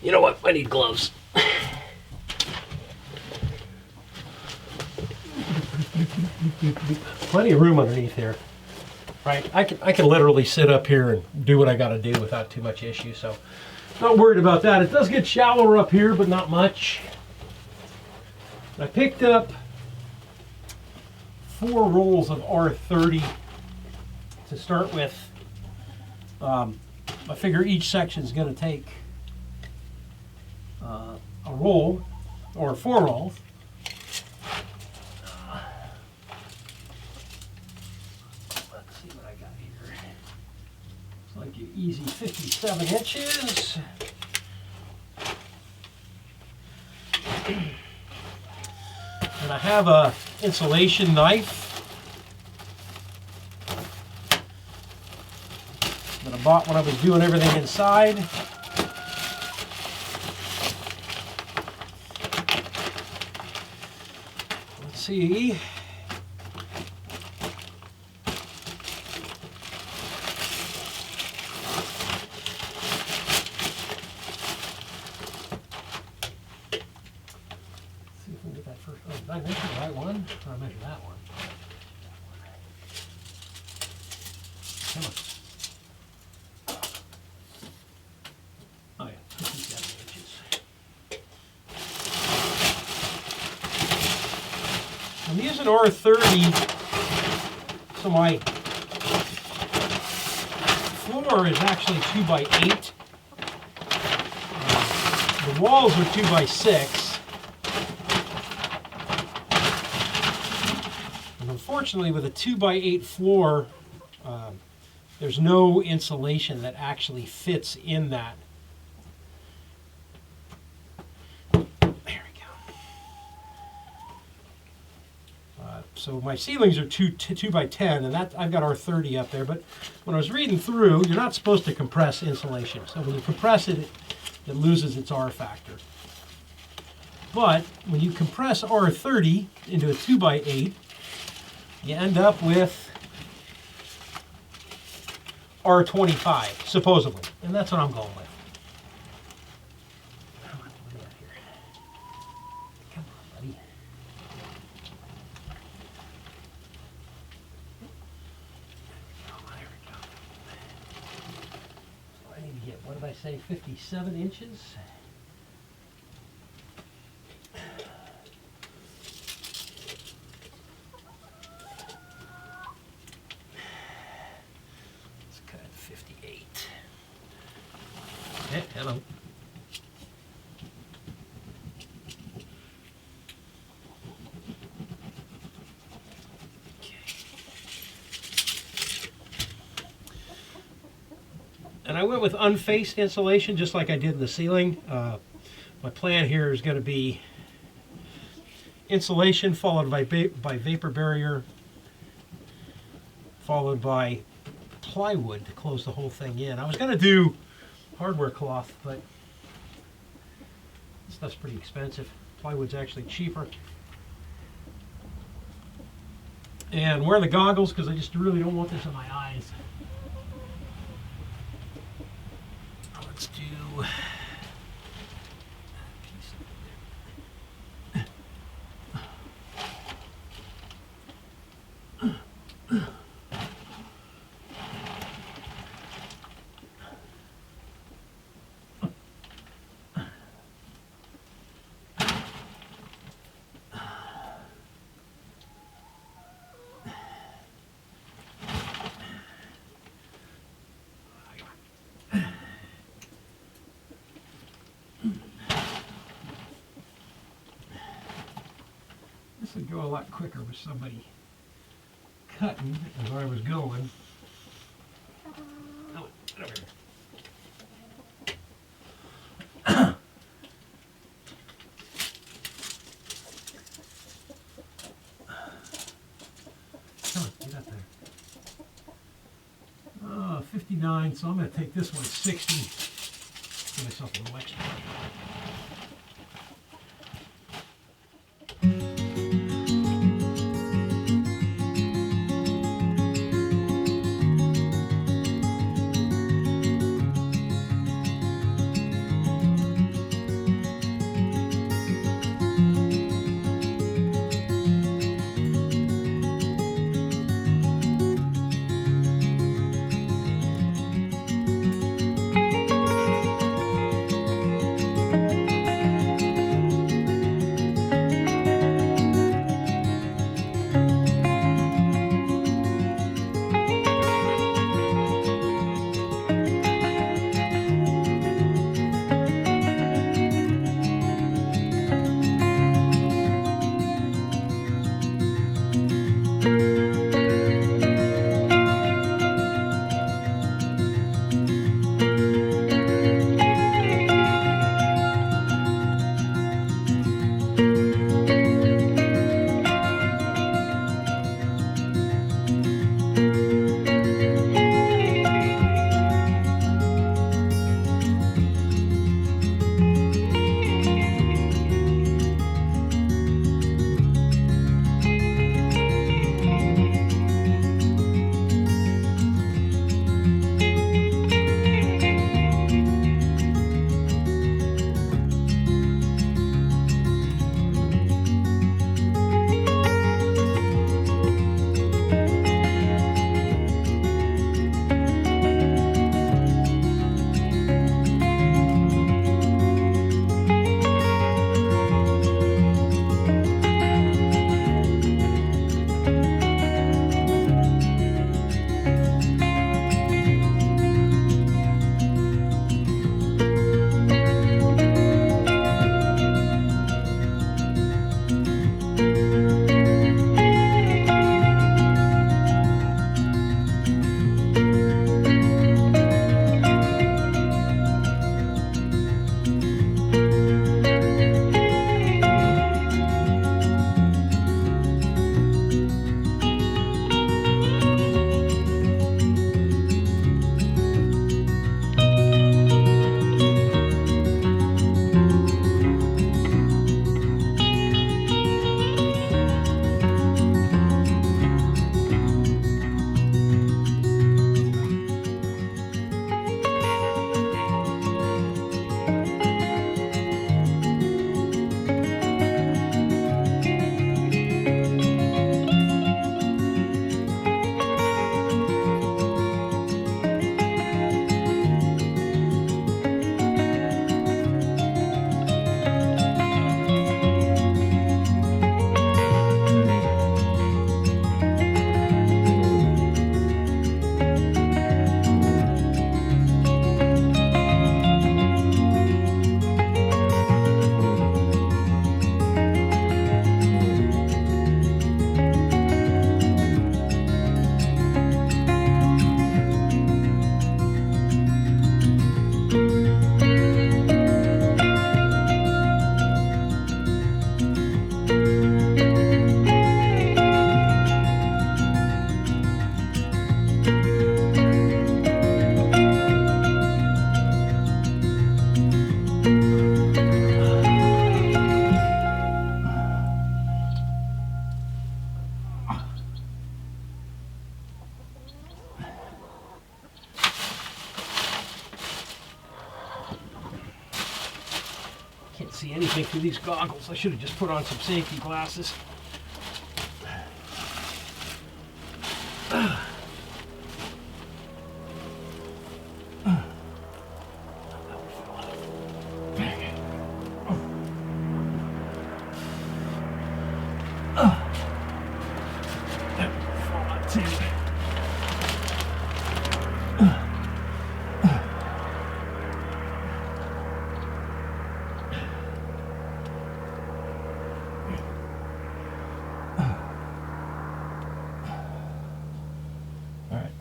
You know what? I need gloves. Plenty of room underneath here. Right, I can literally sit up here and do what I got to do without too much issue, so not worried about that. It does get shallower up here, but not much. I picked up 4 rolls of R30 to start with. I figure each section is going to take a roll or 4 rolls. Let's see what I got here. Looks like an easy 57 inches. And I have a insulation knife that I bought when I was doing everything inside. Let's see. Did I measure the right one? Or I measured that one? Come on. Oh yeah, 57 inches. I'm using R30, so my floor is actually 2x8. The walls are 2x6. Unfortunately, with a 2x8 floor, there's no insulation that actually fits in that. There we go. So my ceilings are 2x10, and that I've got R30 up there. But when I was reading through, you're not supposed to compress insulation. So when you compress it, it loses its R factor. But when you compress R30 into a 2x8, you end up with R25, supposedly. And that's what I'm going with. Come on, what do we got here? Come on, buddy. There we go. So I need to get, what did I say, 57 inches? Hello. Okay. And I went with unfaced insulation just like I did in the ceiling. My plan here is going to be insulation followed by vapor barrier, followed by plywood to close the whole thing in. I was going to do hardware cloth, but this stuff's pretty expensive. Plywood's actually cheaper. And wear the goggles because I just really don't want this in my eyes. Let's do this would go a lot quicker with somebody cutting as I was going. Oh, get over here. Come on, get up there. Oh, 59, so I'm going to take this one 60. Give myself a little extra. see anything through these goggles. I should have just put on some safety glasses.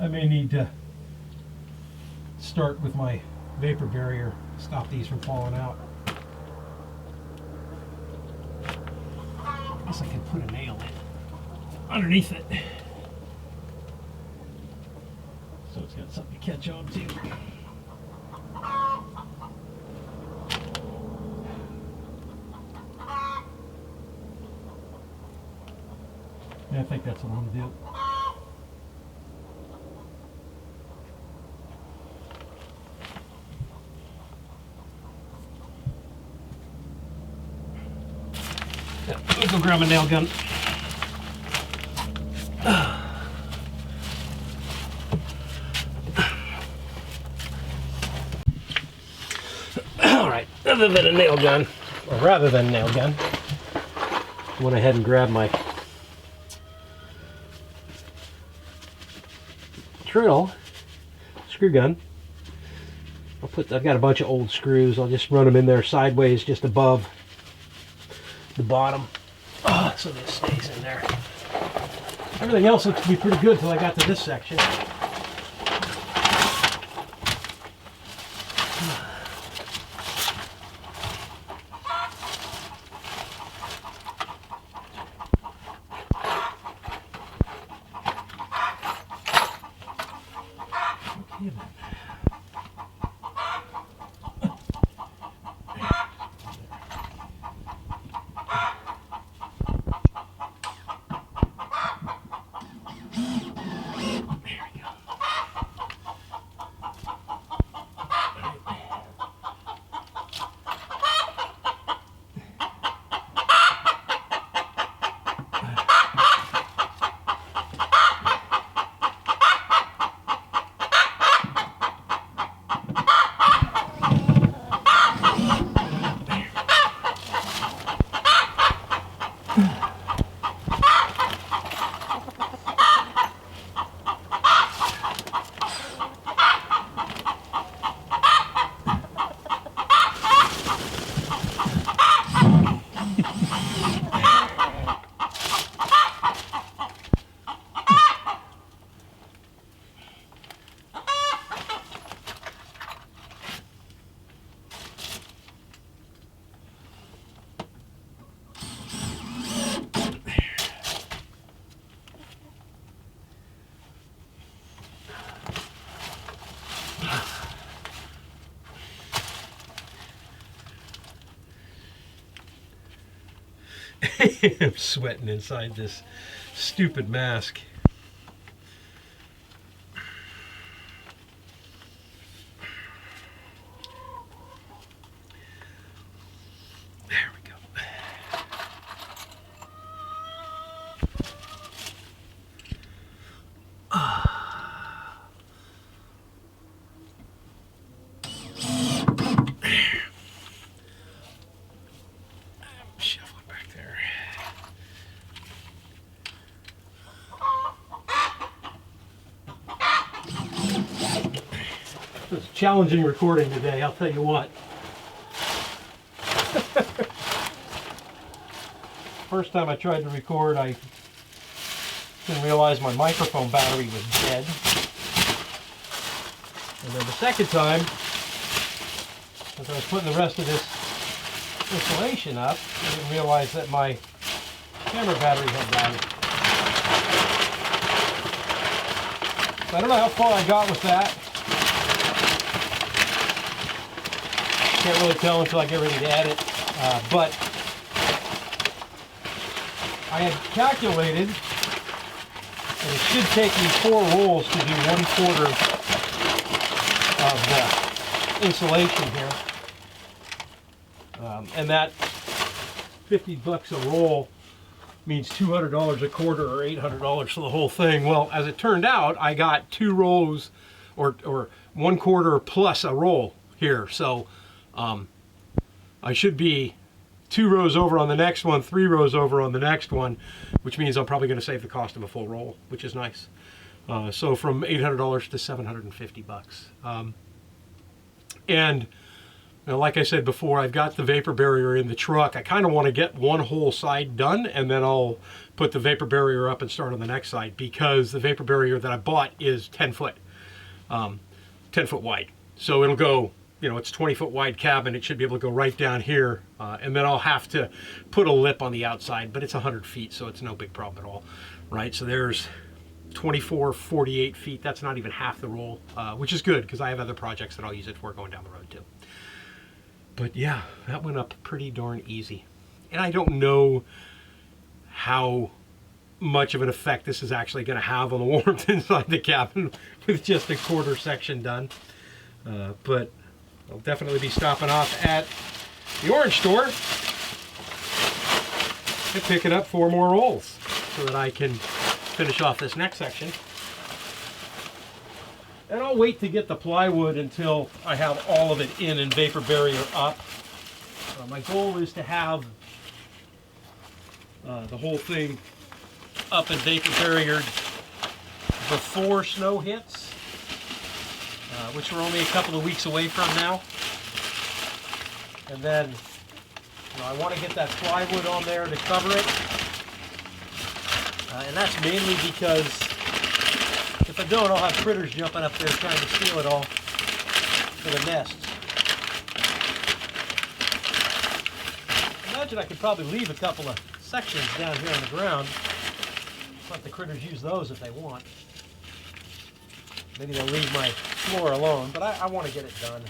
I may need to start with my vapor barrier, stop these from falling out. I guess I can put a nail in underneath it, so it's got something to catch on to. Yeah, I think that's what I'm gonna do. I'll go grab a nail gun. All right, other than a nail gun, or rather than a nail gun, I went ahead and grabbed my drill, screw gun. I've got a bunch of old screws. I'll just run them in there sideways, just above the bottom, so this stays in there. Everything else looks to be pretty good until I got to this section. I'm sweating inside this stupid mask. There we go. Shuffle it back there. It's challenging recording today, I'll tell you what. First time I tried to record, I didn't realize my microphone battery was dead. And then the second time, as I was putting the rest of this insulation up, I didn't realize that my camera battery had died. So I don't know how far I got with that. Can't really tell until I get ready to edit, but I had calculated that it should take me 4 rolls to do 1/4 of the insulation here. And that 50 bucks a roll means $200 a quarter or $800 for the whole thing. Well, as it turned out, I got 2 rolls or 1 quarter plus a roll here. So I should be 2 rows over on the next one, 3 rows over on the next one, which means I'm probably going to save the cost of a full roll, which is nice. So from $800 to 750 bucks. And now, like I said before, I've got the vapor barrier in the truck. I kind of want to get one whole side done, and then I'll put the vapor barrier up and start on the next side, because the vapor barrier that I bought is 10 foot wide. So it'll go, you know, it's 20-foot wide cabin. It should be able to go right down here, and then I'll have to put a lip on the outside, but it's 100 feet, so it's no big problem at all, right? So there's 24, 48 feet. That's not even half the roll, which is good, because I have other projects that I'll use it for going down the road too. But yeah, that went up pretty darn easy. And I don't know how much of an effect this is actually going to have on the warmth inside the cabin with just a quarter section done. But I'll definitely be stopping off at the orange store and picking up 4 more rolls so that I can finish off this next section. And I'll wait to get the plywood until I have all of it in and vapor barrier up. My goal is to have the whole thing up and vapor barriered before snow hits, which we're only a couple of weeks away from now. And then, you know, I want to get that plywood on there to cover it. And that's mainly because if I don't, I'll have critters jumping up there trying to steal it all for the nests. Imagine I could probably leave a couple of sections down here on the ground. Let the critters use those if they want. Maybe they'll leave my floor alone, but I want to get it done.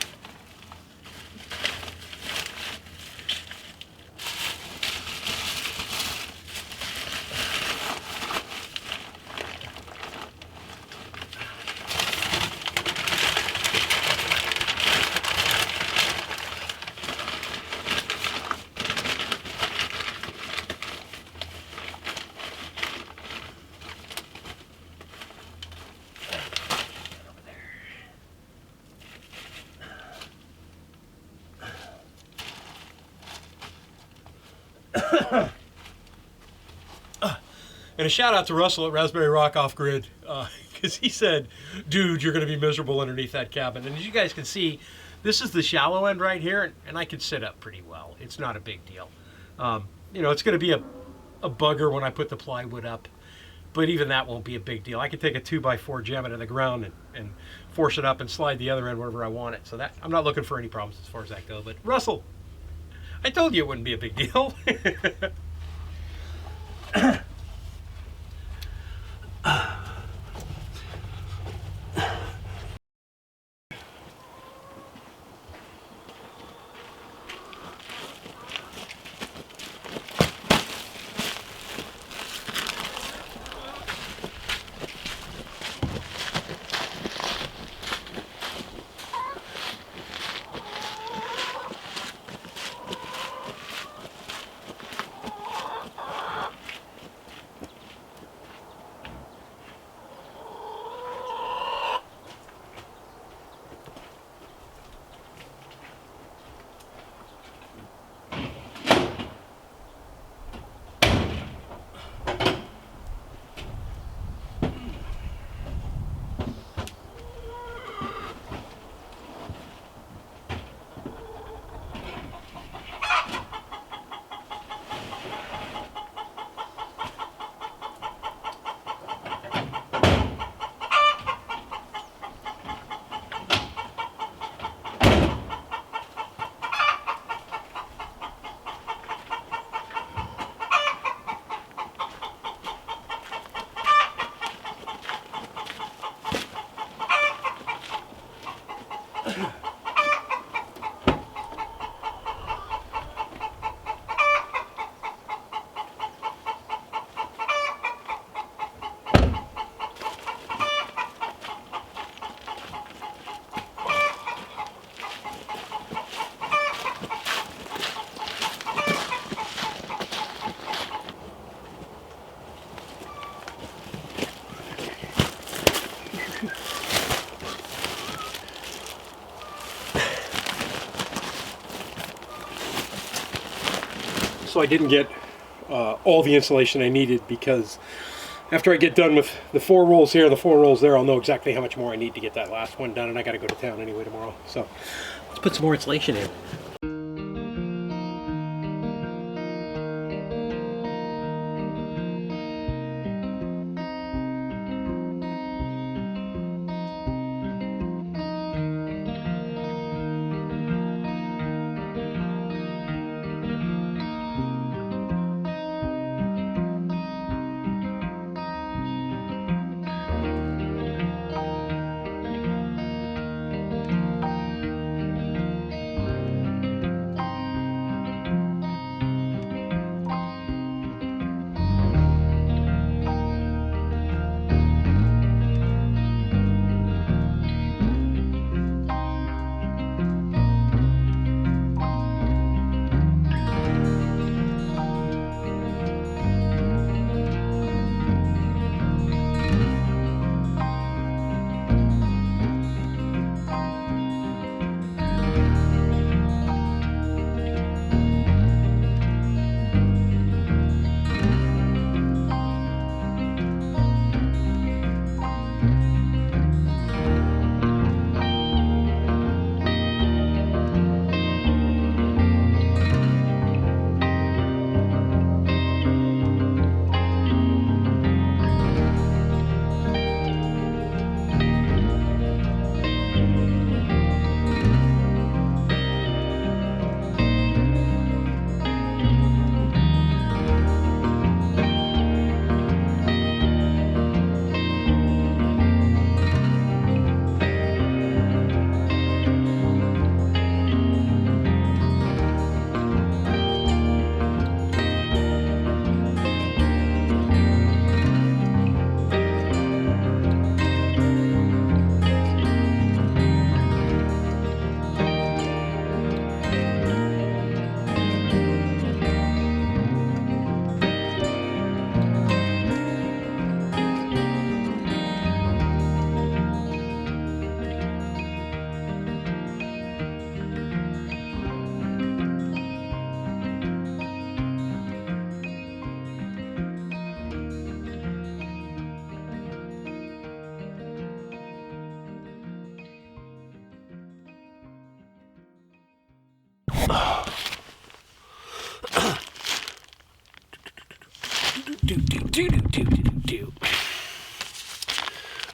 And a shout out to Russell at Raspberry Rock Off Grid, because he said, dude, you're going to be miserable underneath that cabin. And as you guys can see, this is the shallow end right here, and I can sit up pretty well. It's not a big deal. You know, it's going to be a bugger when I put the plywood up, but even that won't be a big deal. I can take a 2x4, jam it in the ground, and force it up and slide the other end wherever I want it. So that I'm not looking for any problems as far as that goes. But Russell, I told you it wouldn't be a big deal. so I didn't get all the insulation I needed, because after I get done with the 4 rolls here and the 4 rolls there, I'll know exactly how much more I need to get that last one done, and I got to go to town anyway tomorrow. So let's put some more insulation in.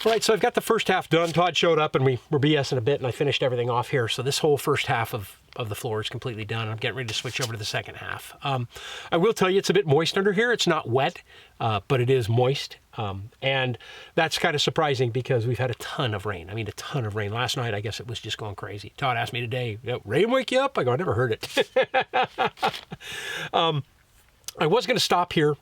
All right, so I've got the first half done. Todd showed up and we were BSing a bit, and I finished everything off here. So this whole first half of the floor is completely done. I'm getting ready to switch over to the second half. I will tell you it's a bit moist under here. It's not wet, but it is moist. And that's kind of surprising because we've had a ton of rain. I mean, a ton of rain. Last night, I guess it was just going crazy. Todd asked me today, rain wake you up? I go, I never heard it. I was going to stop here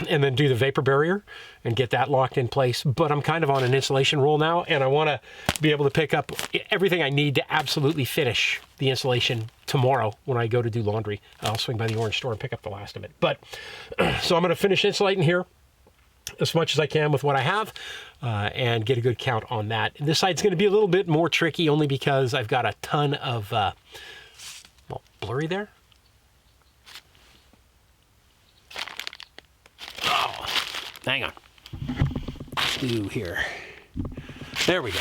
and then do the vapor barrier and get that locked in place, but I'm kind of on an insulation roll now, and I want to be able to pick up everything I need to absolutely finish the insulation tomorrow when I go to do laundry. I'll swing by the orange store and pick up the last of it. But so I'm going to finish insulating here as much as I can with what I have and get a good count on that. And this side's going to be a little bit more tricky only because I've got a ton of, well, blurry there. Oh, hang on. Let's do here. There we go.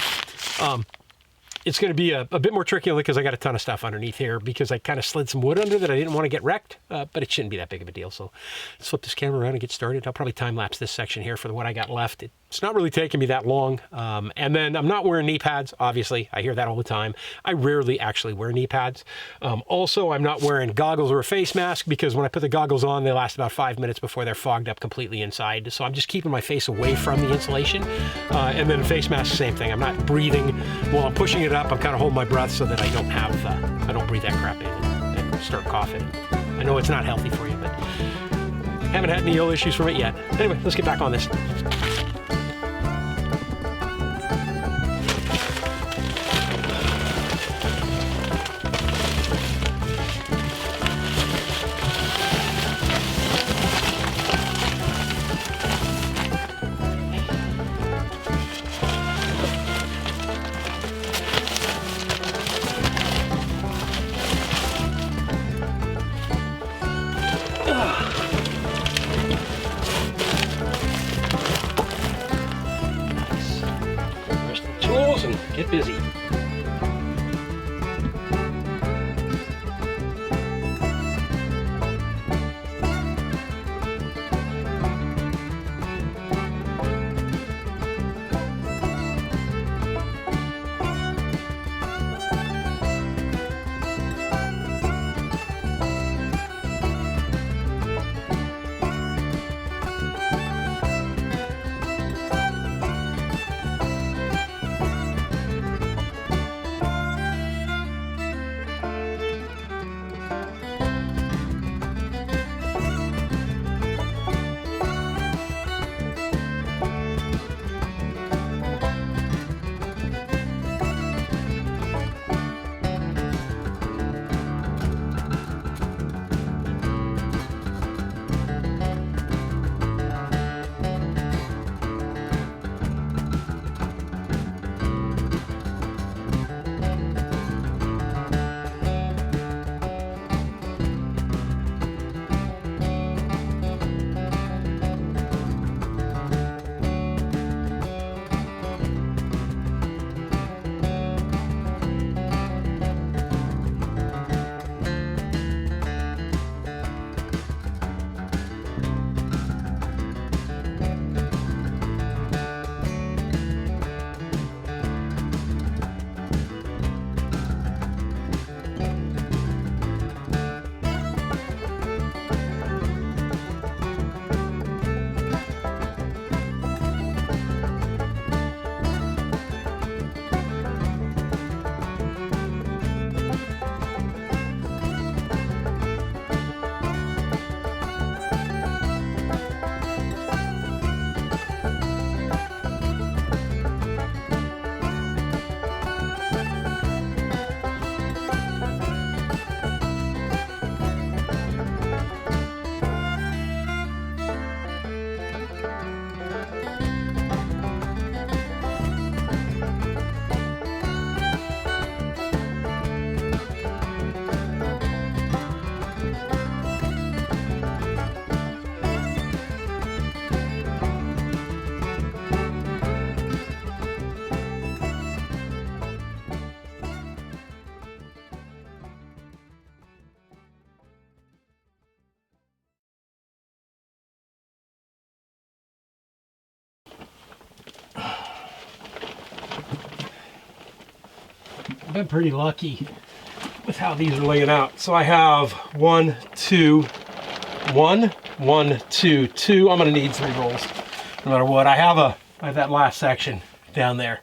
It's going to be a bit more tricky only because I got a ton of stuff underneath here because I kind of slid some wood under that I didn't want to get wrecked, but it shouldn't be that big of a deal. So let's flip this camera around and get started. I'll probably time lapse this section here for what I got left. It's not really taking me that long. And then I'm not wearing knee pads, obviously. I hear that all the time. I rarely actually wear knee pads. Also, I'm not wearing goggles or a face mask because when I put the goggles on, they last about 5 minutes before they're fogged up completely inside. So I'm just keeping my face away from the insulation. And then face mask, same thing. I'm not breathing while I'm pushing it up. I'm kind of holding my breath so that I don't have, I don't breathe that crap in and start coughing. I know it's not healthy for you, but haven't had any ill issues from it yet. Anyway, let's get back on this. I've been pretty lucky with how these are laying out. So I have 1, 2, 1, 1, 2, 2. I'm gonna need 3 rolls no matter what. I have that last section down there.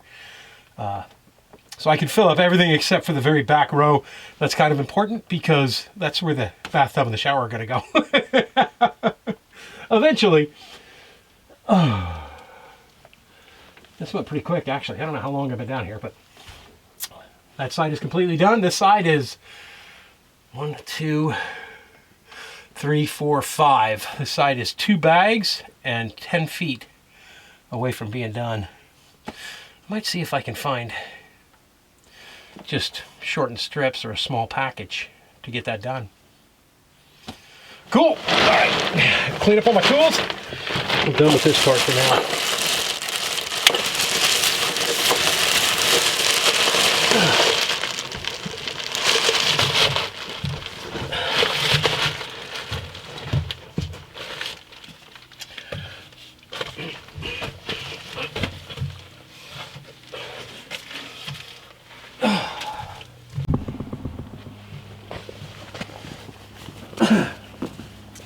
So I can fill up everything except for the very back row. That's kind of important because that's where the bathtub and the shower are gonna go. Eventually. This went pretty quick, actually. I don't know how long I've been down here, but that side is completely done. This side is 1, 2, 3, 4, 5. This side is 2 bags and 10 feet away from being done. I might see if I can find just shortened strips or a small package to get that done. Cool. All right, clean up all my tools. I'm done with this part for now.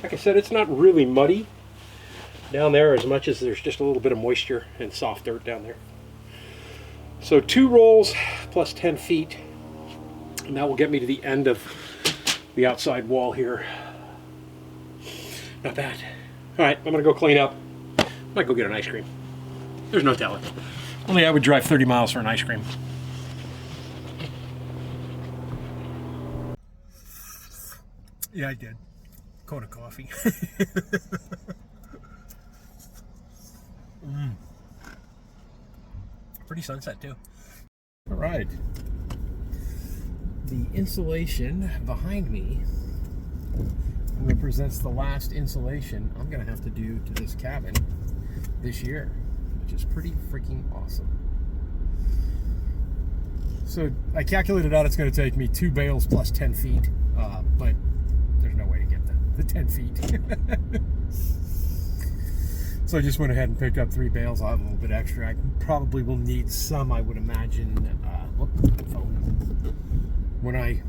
Like I said, it's not really muddy down there as much as there's just a little bit of moisture and soft dirt down there. So 2 rolls plus 10 feet, and that will get me to the end of the outside wall here. Not bad. All right, I'm gonna go clean up. Might go get an ice cream. There's no telling. Only I would drive 30 miles for an ice cream. Yeah, I did. Cold coffee. Pretty sunset too. All right. The insulation behind me represents the last insulation I'm gonna have to do to this cabin this year, which is pretty freaking awesome. So I calculated out it's gonna take me 2 bales plus 10 feet, but there's no way to get the 10 feet. So I just went ahead and picked up 3 bales. I'll have a little bit extra. I probably will need some, I would imagine, when I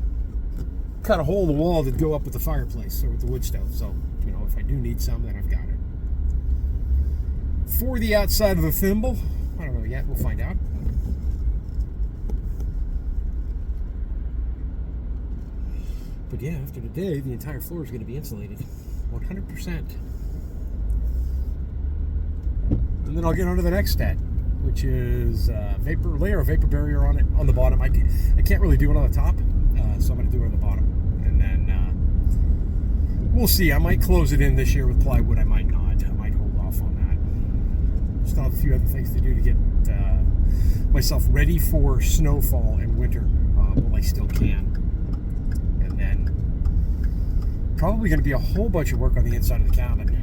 cut a hole in the wall to go up with the fireplace or with the wood stove. So, you know, if I do need some, then I've got it. For the outside of the thimble, I don't know yet. We'll find out. But yeah, after today, the entire floor is going to be insulated, 100%. And then I'll get on to the next step, which is layer of vapor barrier on it on the bottom. I can't really do it on the top, so I'm going to do it on the bottom. And then we'll see. I might close it in this year with plywood. I might not. I might hold off on that. Still have a few other things to do to get myself ready for snowfall and winter while I still can. And then probably going to be a whole bunch of work on the inside of the cabin.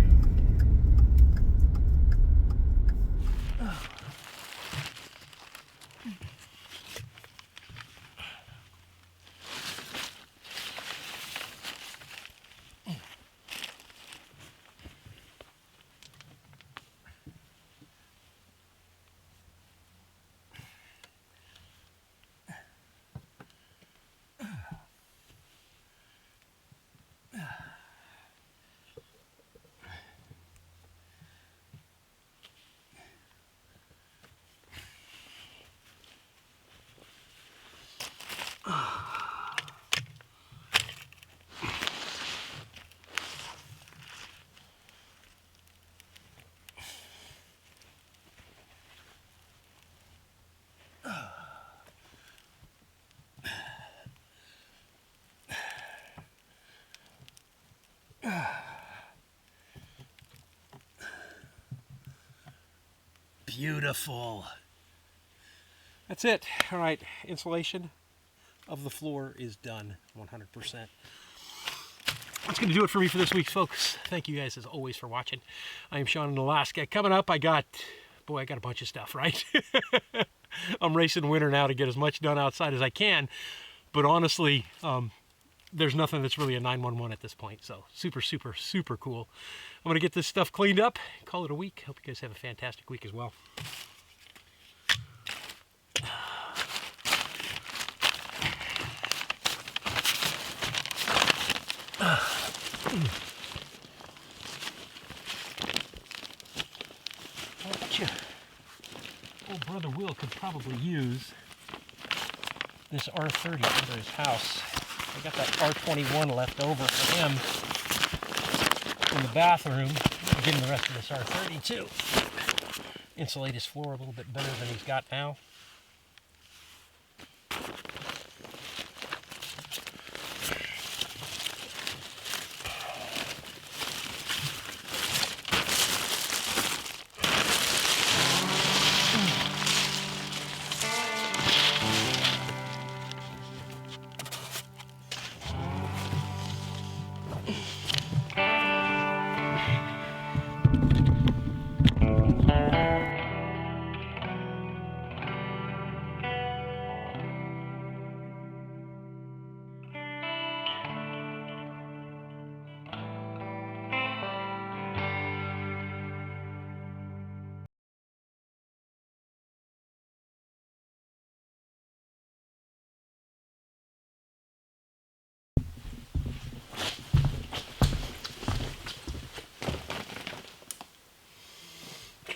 Beautiful. That's it. All right, insulation of the floor is done 100%. That's going to do it for me for this week, folks. Thank you guys as always for watching. I am Sean in Alaska. Coming up, I got a bunch of stuff, right? I'm racing winter now to get as much done outside as I can, but honestly, there's nothing that's really a 911 at this point, so super, super, super cool. I'm going to get this stuff cleaned up, call it a week. Hope you guys have a fantastic week as well. I bet you old brother Will could probably use this R30 under his house. I got that R21 left over for him in the bathroom. I'll give him the rest of this R30 too. Insulate his floor a little bit better than he's got now.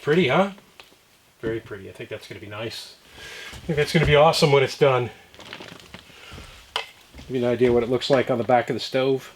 Pretty, huh? Very pretty. I think that's going to be nice. I think that's going to be awesome when it's done. Give you an idea what it looks like on the back of the stove.